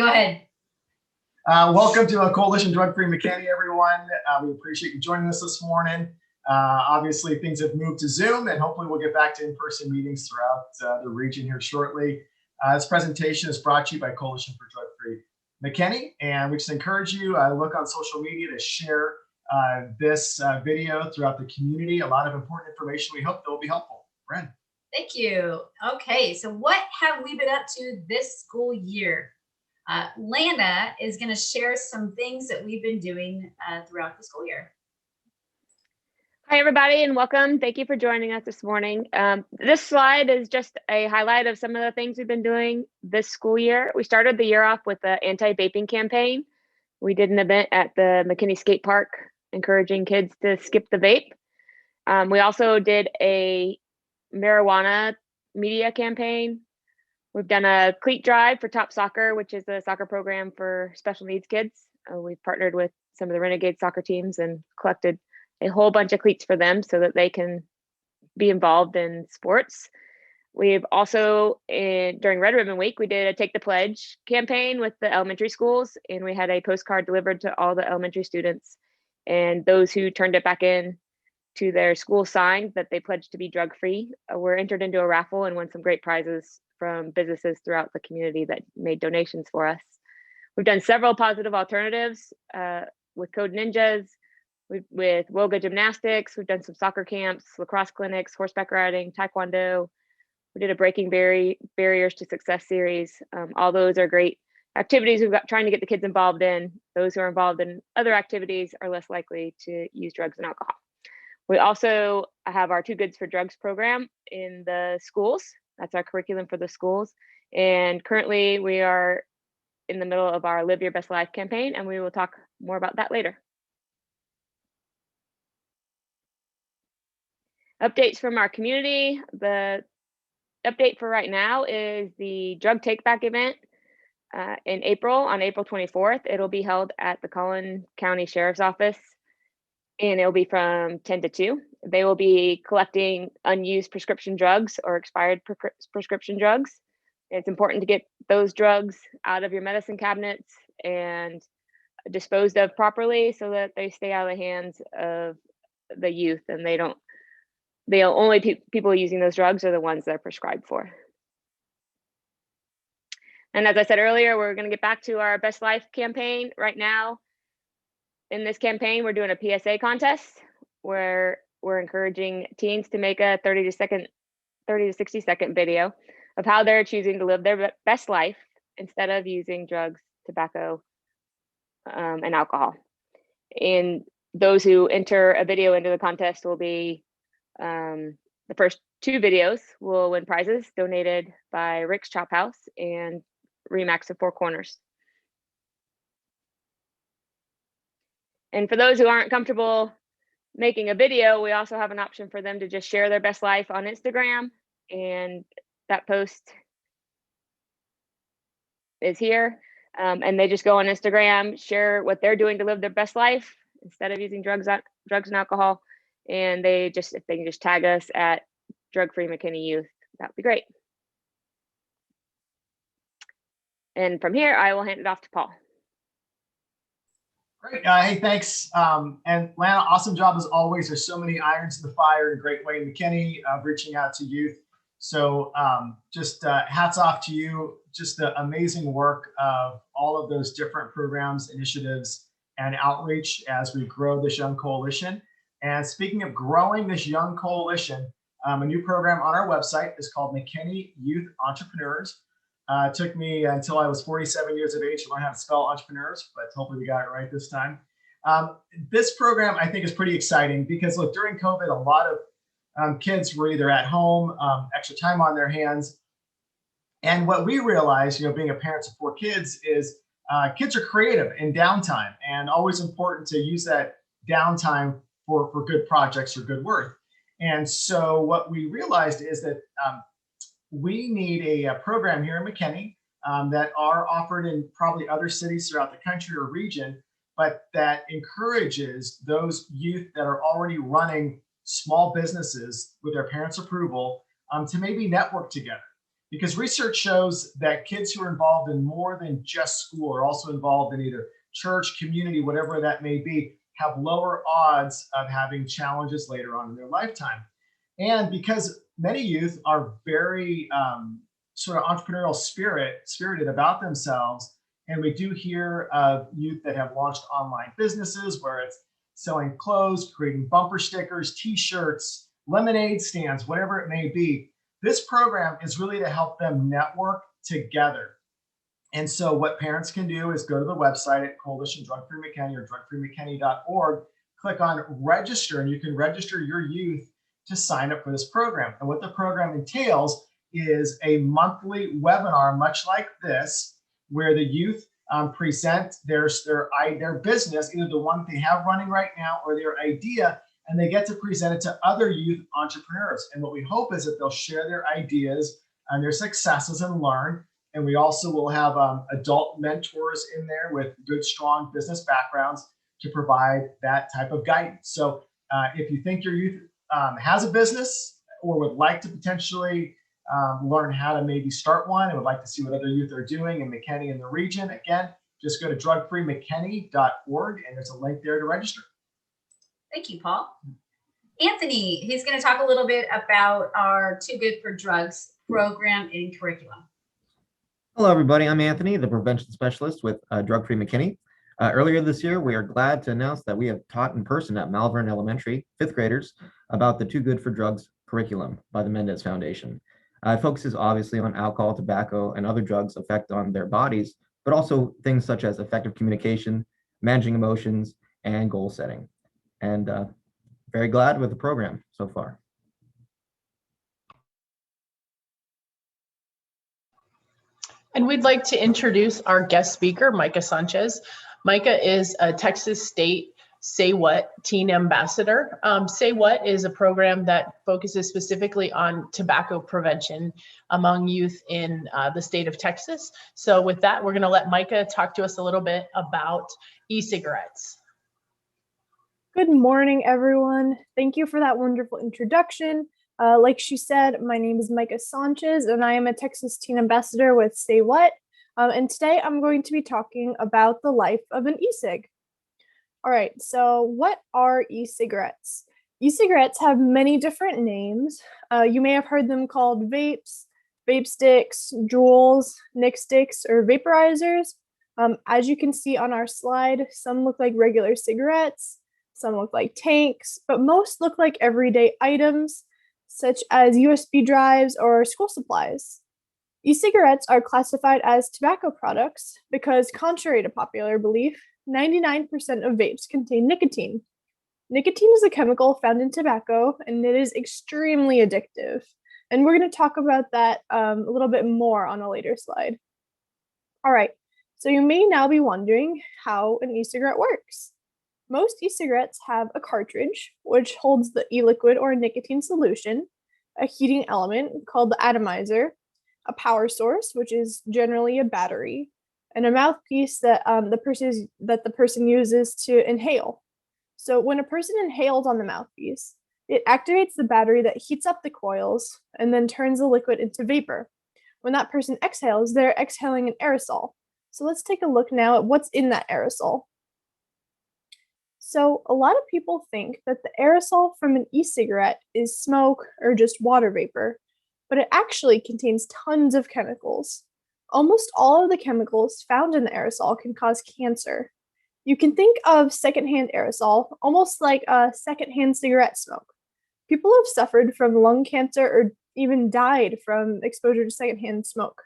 Go ahead. Welcome to a Coalition Drug-Free McKinney, everyone. We appreciate you joining us this morning. Obviously, things have moved to Zoom, and hopefully we'll get back to in-person meetings throughout the region here shortly. This presentation is brought to you by Coalition for Drug-Free McKinney, and we just encourage you to look on social media to share this video throughout the community. A lot of important information we hope that will be helpful. Bren. Thank you. Okay, so what have we been up to this school year? Lana is going to share some things that we've been doing throughout the school year. Hi, everybody, and welcome. Thank you for joining us this morning. This slide is just a highlight of some of the things we've been doing this school year. We started the year off with the anti-vaping campaign. We did an event at the McKinney skate park encouraging kids to skip the vape. We also did a marijuana media campaign. We've done a cleat drive for Top Soccer, which is a soccer program for special needs kids. We've partnered with some of the Renegade soccer teams and collected a whole bunch of cleats for them so that they can be involved in sports. We've also, during Red Ribbon Week, we did a Take the Pledge campaign with the elementary schools, and we had a postcard delivered to all the elementary students. And those who turned it back in to their school signed that they pledged to be drug-free were entered into a raffle and won some great prizes from businesses throughout the community that made donations for us. We've done several positive alternatives with Code Ninjas, with Woga Gymnastics. We've done some soccer camps, lacrosse clinics, horseback riding, taekwondo. We did a Breaking Barriers to Success series. All those are great activities we've got trying to get the kids involved in. Those who are involved in other activities are less likely to use drugs and alcohol. We also have our Too Goods for Drugs program in the schools. That's our curriculum for the schools. And currently we are in the middle of our Live Your Best Life campaign, and we will talk more about that later. Updates from our community. The update for right now is the drug take back event in April, on April 24th. It'll be held at the Collin County Sheriff's Office, and it'll be from 10 to 2. They will be collecting unused prescription drugs or expired prescription drugs. It's important to get those drugs out of your medicine cabinets and disposed of properly so that they stay out of the hands of the youth, and the only people using those drugs are the ones they're prescribed for. And as I said earlier, we're going to get back to our Best Life campaign right now. In this campaign, we're doing a PSA contest where we're encouraging teens to make a 30 to 60 second video of how they're choosing to live their best life instead of using drugs, tobacco, and alcohol. And those who enter a video into the contest will be the first 2 videos will win prizes donated by Rick's Chop House and Remax of Four Corners. And for those who aren't comfortable making a video, we also have an option for them to just share their best life on Instagram, and that post is here. And they just go on Instagram, share what they're doing to live their best life instead of using drugs and alcohol. And if they can just tag us at Drug-Free McKinney Youth, that would be great. And from here, I will hand it off to Paul. Great. Hey, thanks. And Lana, awesome job as always. There's so many irons in the fire, a great way in McKinney reaching out to youth. So just hats off to you. Just the amazing work of all of those different programs, initiatives, and outreach as we grow this young coalition. And speaking of growing this young coalition, a new program on our website is called McKinney Youth Entrepreneurs. It took me until I was 47 years of age to learn how to spell entrepreneurs, but hopefully we got it right this time. This program I think is pretty exciting because look, during COVID, a lot of kids were either at home, extra time on their hands. And what we realized, being a parent of 4 kids is kids are creative in downtime, and always important to use that downtime for good projects or good work. And so what we realized is that we need a program here in McKinney that are offered in probably other cities throughout the country or region, but that encourages those youth that are already running small businesses with their parents' approval to maybe network together. because research shows that kids who are involved in more than just school are also involved in either church, community, whatever that may be, have lower odds of having challenges later on in their lifetime. And because many youth are very sort of entrepreneurial spirited about themselves, and we do hear of youth that have launched online businesses where it's selling clothes, creating bumper stickers, t-shirts, lemonade stands, whatever it may be. This program is really to help them network together. And so what parents can do is go to the website at Coalition Drug Free McKinney or drugfreemckinney.org, click on register, and you can register your youth to sign up for this program. And what the program entails is a monthly webinar, much like this, where the youth present their business, either the one they have running right now or their idea, and they get to present it to other youth entrepreneurs. And what we hope is that they'll share their ideas and their successes and learn. And we also will have adult mentors in there with good, strong business backgrounds to provide that type of guidance. So if you think your youth has a business or would like to potentially learn how to maybe start one and would like to see what other youth are doing in McKinney and the region, again, just go to drugfreemckinney.org and there's a link there to register. Thank you, Paul. Anthony, he's going to talk a little bit about our Too Good for Drugs program and curriculum. Hello, everybody. I'm Anthony, the prevention specialist with Drug Free McKinney. Earlier this year, we are glad to announce that we have taught in person at Malvern Elementary, fifth graders, about the Too Good for Drugs curriculum by the Mendez Foundation. It focuses obviously on alcohol, tobacco, and other drugs' effect on their bodies, but also things such as effective communication, managing emotions, and goal setting. And very glad with the program so far. And we'd like to introduce our guest speaker, Micah Sanchez. Micah is a Texas State Say What Teen Ambassador. Say What is a program that focuses specifically on tobacco prevention among youth in the state of Texas. So with that, we're going to let Micah talk to us a little bit about e-cigarettes. Good morning, everyone. Thank you for that wonderful introduction. Like she said, my name is Micah Sanchez, and I am a Texas Teen Ambassador with Say What. And today I'm going to be talking about the life of an e-cig. All right, so what are e-cigarettes? E-cigarettes have many different names. You may have heard them called vapes, vape sticks, Juuls, Nick sticks, or vaporizers. As you can see on our slide, some look like regular cigarettes, some look like tanks, but most look like everyday items, such as USB drives or school supplies. E-cigarettes are classified as tobacco products because, contrary to popular belief, 99% of vapes contain nicotine. Nicotine is a chemical found in tobacco, and it is extremely addictive. And we're going to talk about that a little bit more on a later slide. All right, so you may now be wondering how an e-cigarette works. Most e-cigarettes have a cartridge, which holds the e-liquid or nicotine solution, a heating element called the atomizer, a power source, which is generally a battery, and a mouthpiece that the person uses to inhale. So when a person inhales on the mouthpiece, it activates the battery that heats up the coils and then turns the liquid into vapor. When that person exhales, they're exhaling an aerosol. So let's take a look now at what's in that aerosol. So a lot of people think that the aerosol from an e-cigarette is smoke or just water vapor, but it actually contains tons of chemicals. Almost all of the chemicals found in the aerosol can cause cancer. You can think of secondhand aerosol almost like a secondhand cigarette smoke. People have suffered from lung cancer or even died from exposure to secondhand smoke.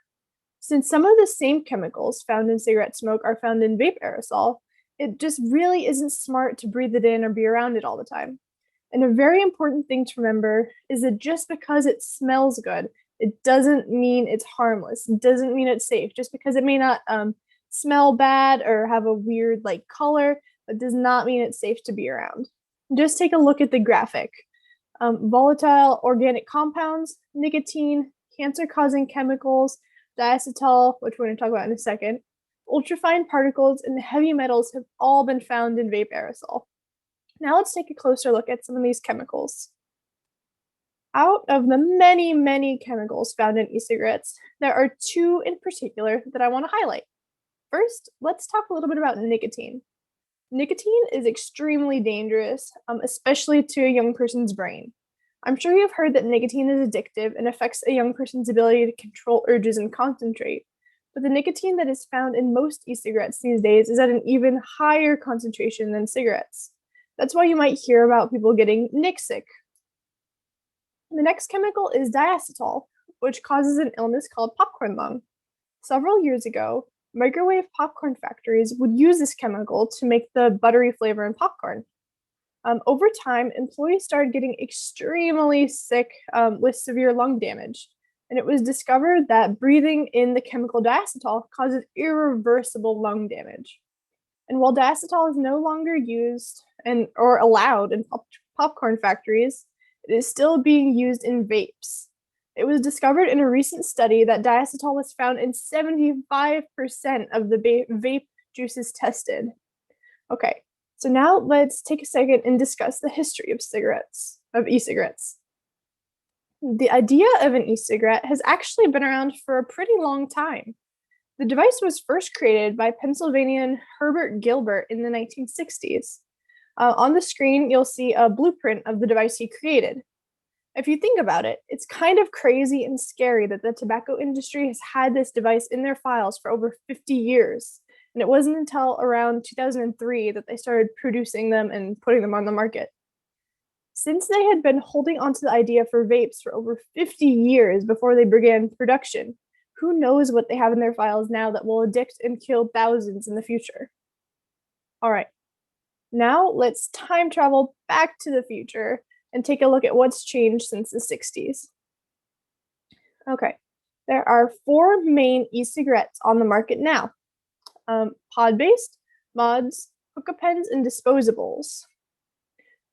Since some of the same chemicals found in cigarette smoke are found in vape aerosol, it just really isn't smart to breathe it in or be around it all the time. And a very important thing to remember is that just because it smells good, it doesn't mean it's harmless. It doesn't mean it's safe. Just because it may not smell bad or have a weird color, that does not mean it's safe to be around. Just take a look at the graphic. Volatile organic compounds, nicotine, cancer-causing chemicals, diacetyl, which we're going to talk about in a second, ultrafine particles, and heavy metals have all been found in vape aerosol. Now let's take a closer look at some of these chemicals. Out of the many, many chemicals found in e-cigarettes, there are two in particular that I want to highlight. First, let's talk a little bit about nicotine. Nicotine is extremely dangerous, especially to a young person's brain. I'm sure you've heard that nicotine is addictive and affects a young person's ability to control urges and concentrate. But the nicotine that is found in most e-cigarettes these days is at an even higher concentration than cigarettes. That's why you might hear about people getting nic sick. The next chemical is diacetyl, which causes an illness called popcorn lung. Several years ago, microwave popcorn factories would use this chemical to make the buttery flavor in popcorn. Over time, employees started getting extremely sick with severe lung damage. And it was discovered that breathing in the chemical diacetyl causes irreversible lung damage. And while diacetyl is no longer used or allowed in popcorn factories, it is still being used in vapes. It was discovered in a recent study that diacetyl was found in 75% of the vape juices tested. Okay, so now let's take a second and discuss the history of e-cigarettes. The idea of an e-cigarette has actually been around for a pretty long time. The device was first created by Pennsylvanian Herbert Gilbert in the 1960s. On the screen, you'll see a blueprint of the device he created. If you think about it, it's kind of crazy and scary that the tobacco industry has had this device in their files for over 50 years. And it wasn't until around 2003 that they started producing them and putting them on the market. Since they had been holding onto the idea for vapes for over 50 years before they began production, who knows what they have in their files now that will addict and kill thousands in the future. All right, now let's time travel back to the future and take a look at what's changed since the 60s. Okay, there are 4 main e-cigarettes on the market now. Pod-based, mods, hookah pens, and disposables.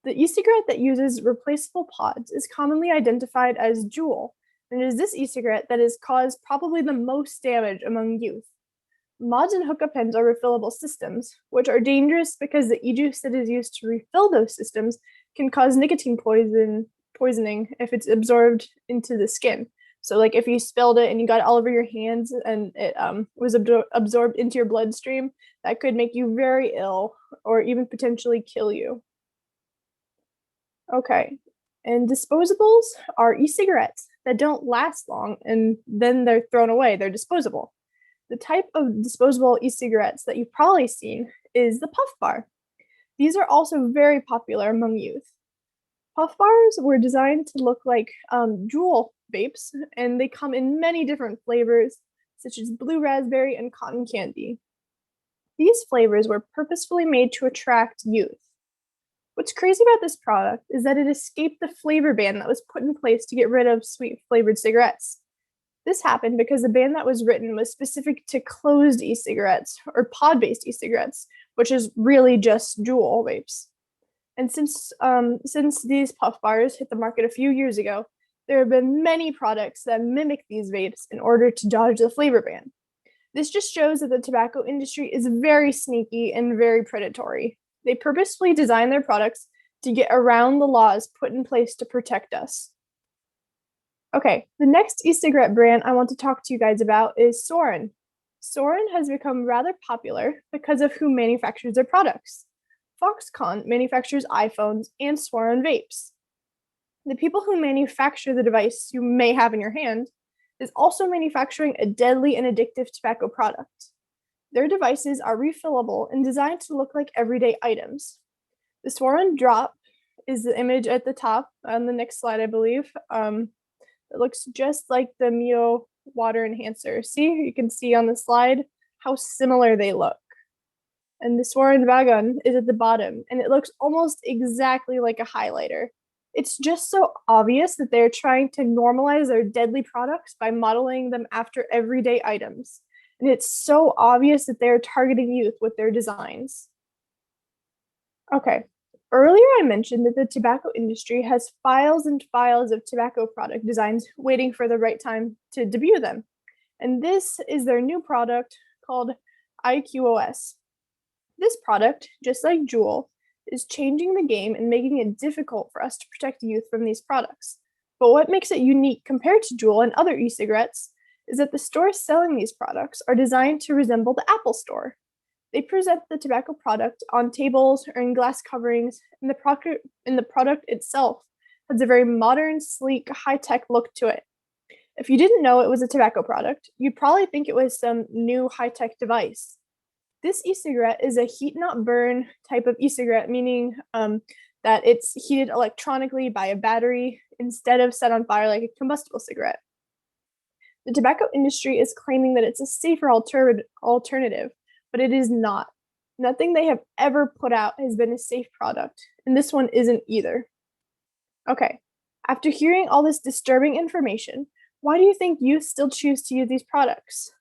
The e-cigarette that uses replaceable pods is commonly identified as Juul, and it is this e-cigarette that has caused probably the most damage among youth. Mods and hookah pens are refillable systems, which are dangerous because the e-juice that is used to refill those systems can cause nicotine poisoning if it's absorbed into the skin. So like if you spilled it and you got it all over your hands and it was absorbed into your bloodstream, that could make you very ill or even potentially kill you. Okay, and disposables are e-cigarettes that don't last long and then they're thrown away. They're disposable. The type of disposable e-cigarettes that you've probably seen is the puff bar. These are also very popular among youth. Puff bars were designed to look like Juul vapes, and they come in many different flavors, such as blue raspberry and cotton candy. These flavors were purposefully made to attract youth. What's crazy about this product is that it escaped the flavor ban that was put in place to get rid of sweet flavored cigarettes. This happened because the ban that was written was specific to closed e-cigarettes or pod-based e-cigarettes, which is really just Juul vapes. And since these puff bars hit the market a few years ago, there have been many products that mimic these vapes in order to dodge the flavor ban. This just shows that the tobacco industry is very sneaky and very predatory. They purposefully design their products to get around the laws put in place to protect us. Okay, the next e-cigarette brand I want to talk to you guys about is Soren. Soren has become rather popular because of who manufactures their products. Foxconn manufactures iPhones and Soren vapes. The people who manufacture the device you may have in your hand is also manufacturing a deadly and addictive tobacco product. Their devices are refillable and designed to look like everyday items. The Soren Drop is the image at the top on the next slide, I believe. It looks just like the Mio water enhancer. See, you can see on the slide how similar they look. And the Soren Vagon is at the bottom, and it looks almost exactly like a highlighter. It's just so obvious that they're trying to normalize their deadly products by modeling them after everyday items. And it's so obvious that they're targeting youth with their designs. Okay, earlier I mentioned that the tobacco industry has files and files of tobacco product designs waiting for the right time to debut them. And this is their new product called IQOS. This product, just like Juul, is changing the game and making it difficult for us to protect youth from these products. But what makes it unique compared to Juul and other e-cigarettes is that the stores selling these products are designed to resemble the Apple Store. They present the tobacco product on tables or in glass coverings, and the product itself has a very modern, sleek, high-tech look to it. If you didn't know it was a tobacco product, you'd probably think it was some new high-tech device. This e-cigarette is a heat not burn type of e-cigarette, meaning that it's heated electronically by a battery instead of set on fire like a combustible cigarette. The tobacco industry is claiming that it's a safer alternative, but it is not. Nothing they have ever put out has been a safe product, and this one isn't either. Okay, after hearing all this disturbing information, why do you think youth still choose to use these products?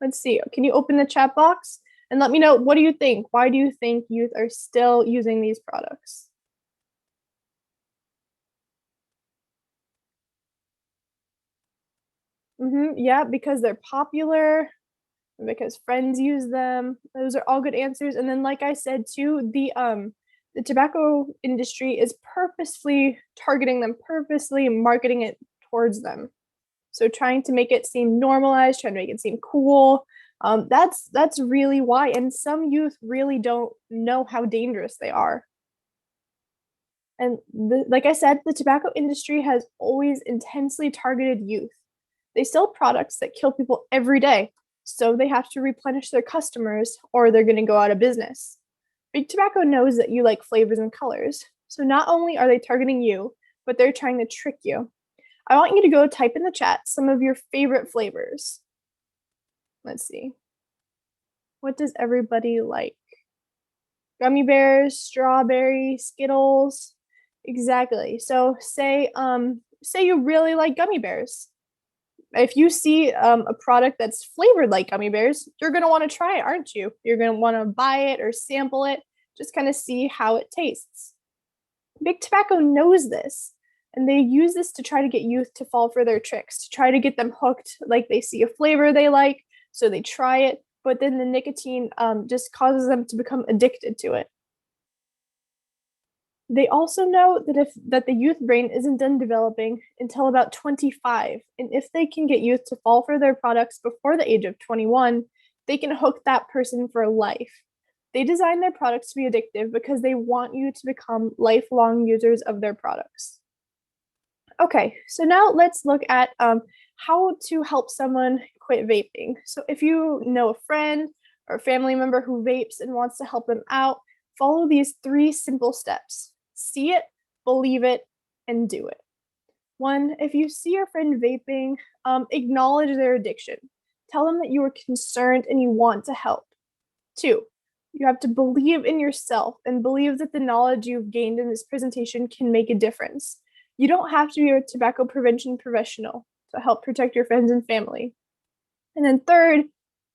Let's see, can you open the chat box and let me know, what do you think? Why do you think youth are still using these products? Yeah, because they're popular, because friends use them. Those are all good answers. And then, like I said too, the tobacco industry is purposefully targeting them, purposely marketing it towards them. So trying to make it seem normalized, trying to make it seem cool. That's really why. And some youth really don't know how dangerous they are. And like I said, the tobacco industry has always intensely targeted youth. They sell products that kill people every day, so they have to replenish their customers or they're going to go out of business. Big Tobacco knows that you like flavors and colors, so not only are they targeting you, but they're trying to trick you. I want you to go type in the chat some of your favorite flavors. Let's see. What does everybody like? Gummy bears, strawberry, Skittles. Exactly. So say you really like gummy bears. If you see a product that's flavored like gummy bears, you're going to want to try it, aren't you? You're going to want to buy it or sample it, just kind of see how it tastes. Big Tobacco knows this, and they use this to try to get youth to fall for their tricks, to try to get them hooked, like they see a flavor they like, so they try it, but then the nicotine just causes them to become addicted to it. They also know that the youth brain isn't done developing until about 25, and if they can get youth to fall for their products before the age of 21, they can hook that person for life. They design their products to be addictive because they want you to become lifelong users of their products. Okay, so now let's look at how to help someone quit vaping. So if you know a friend or a family member who vapes and wants to help them out, follow these 3 simple steps. See it, believe it, and do it. 1, if you see your friend vaping, acknowledge their addiction. Tell them that you are concerned and you want to help. 2, you have to believe in yourself and believe that the knowledge you've gained in this presentation can make a difference. You don't have to be a tobacco prevention professional to help protect your friends and family. And then 3rd,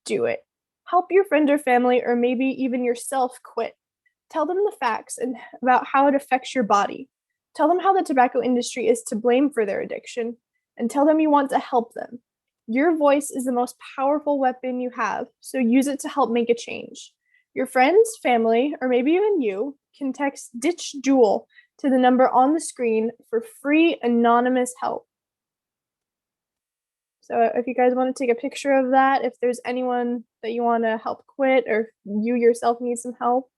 do it. Help your friend or family, or maybe even yourself, quit. Tell them the facts and about how it affects your body. Tell them how the tobacco industry is to blame for their addiction, and tell them you want to help them. Your voice is the most powerful weapon you have, so use it to help make a change. Your friends, family, or maybe even you can text Ditch Juul to the number on the screen for free anonymous help. So if you guys want to take a picture of that, if there's anyone that you want to help quit or you yourself need some help.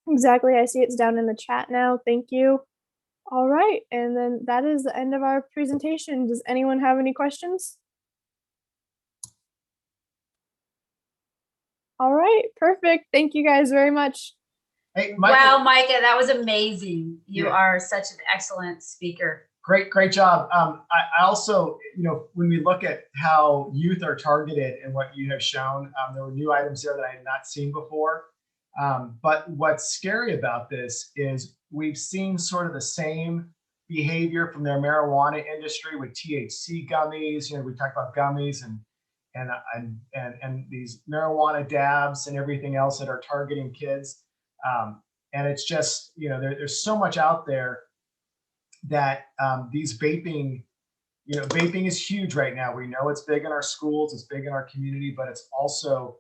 Exactly, I see it's down in the chat now. Thank you. All right, and then that is the end of our presentation. Does anyone have any questions? All right, perfect. Thank you guys very much. Hey, Micah. Wow, Micah, that was amazing. You Yeah. are such an excellent speaker. Great job. I also, when we look at how youth are targeted and what you have shown, there were new items there that I had not seen before. But what's scary about this is we've seen sort of the same behavior from their marijuana industry with THC gummies. We talked about gummies and these marijuana dabs and everything else that are targeting kids. And it's just, there's so much out there that these vaping is huge right now. We know it's big in our schools, it's big in our community, but it's also,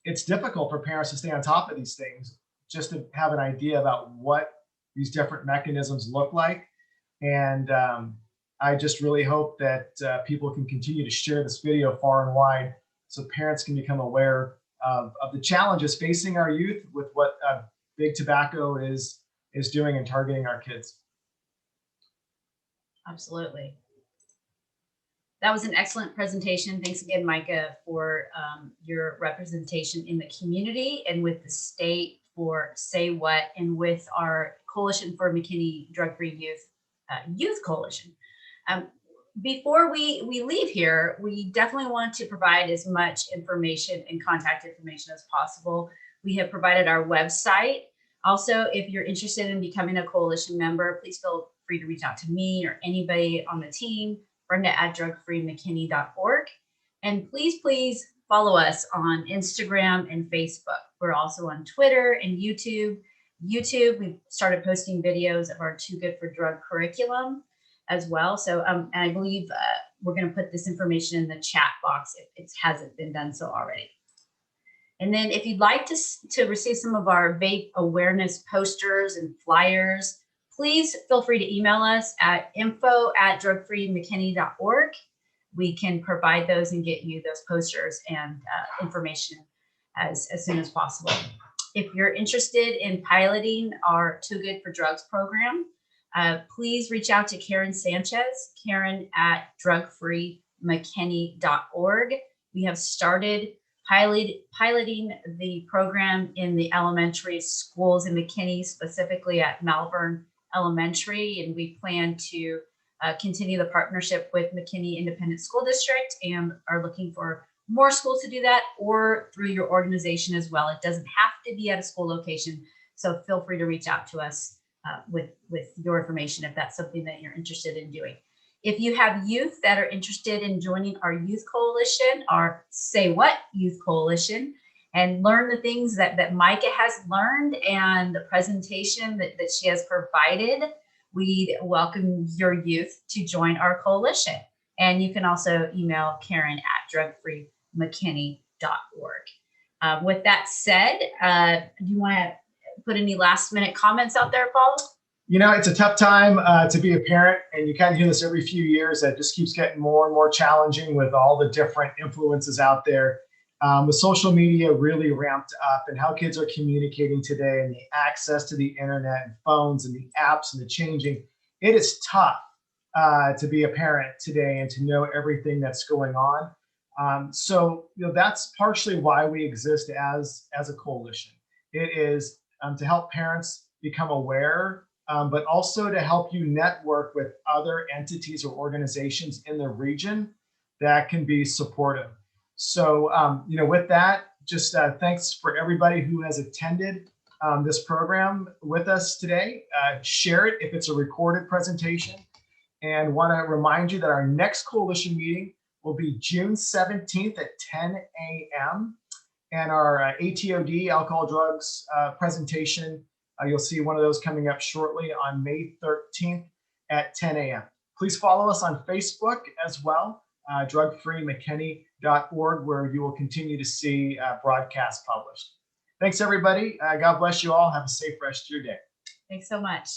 it's difficult for parents to stay on top of these things, just to have an idea about what these different mechanisms look like. And I just really hope that people can continue to share this video far and wide so parents can become aware of the challenges facing our youth with what big tobacco is doing and targeting our kids. Absolutely. That was an excellent presentation. Thanks again, Micah, for your representation in the community and with the state for Say What and with our Coalition for McKinney Drug-Free Youth, Youth Coalition. Before we leave here, we definitely want to provide as much information and contact information as possible. We have provided our website. Also, if you're interested in becoming a coalition member, please feel free to reach out to me or anybody on the team, Brenda@drugfreemckinney.org. And please follow us on Instagram and Facebook. We're also on Twitter and YouTube. We've started posting videos of our Too Good for Drug curriculum as well. So and I believe we're going to put this information in the chat box if it hasn't been done so already. And then if you'd like to receive some of our vape awareness posters and flyers, please feel free to email us at info@drugfreemckinney.org. We can provide those and get you those posters and information as soon as possible. If you're interested in piloting our Too Good for Drugs program, please reach out to Karen Sanchez, Karen@drugfreemckinney.org. We have started piloting the program in the elementary schools in McKinney, specifically at Malvern Elementary, and we plan to continue the partnership with McKinney Independent School District and are looking for more schools to do that, or through your organization as well. It doesn't have to be at a school location, so feel free to reach out to us with your information if that's something that you're interested in doing. If you have youth that are interested in joining our youth coalition, our Say What Youth Coalition, and learn the things that Micah has learned and the presentation that she has provided, we welcome your youth to join our coalition. And you can also email Karen@drugfreemckinney.org. With that said, do you want to put any last minute comments out there, Paul? You know, it's a tough time to be a parent, and you kind of hear this every few years. That just keeps getting more and more challenging with all the different influences out there. With social media really ramped up and how kids are communicating today and the access to the internet and phones and the apps and the changing, it is tough to be a parent today and to know everything that's going on. So, you know, that's partially why we exist as a coalition. It is to help parents become aware, but also to help you network with other entities or organizations in the region that can be supportive. So, you know, with that, just thanks for everybody who has attended this program with us today. Share it if it's a recorded presentation. And want to remind you that our next coalition meeting will be June 17th at 10 a.m. And our ATOD, alcohol drugs presentation, you'll see one of those coming up shortly on May 13th at 10 a.m. Please follow us on Facebook as well, drugfreemckinney.org, where you will continue to see broadcasts published. Thanks, everybody. God bless you all. Have a safe rest of your day. Thanks so much.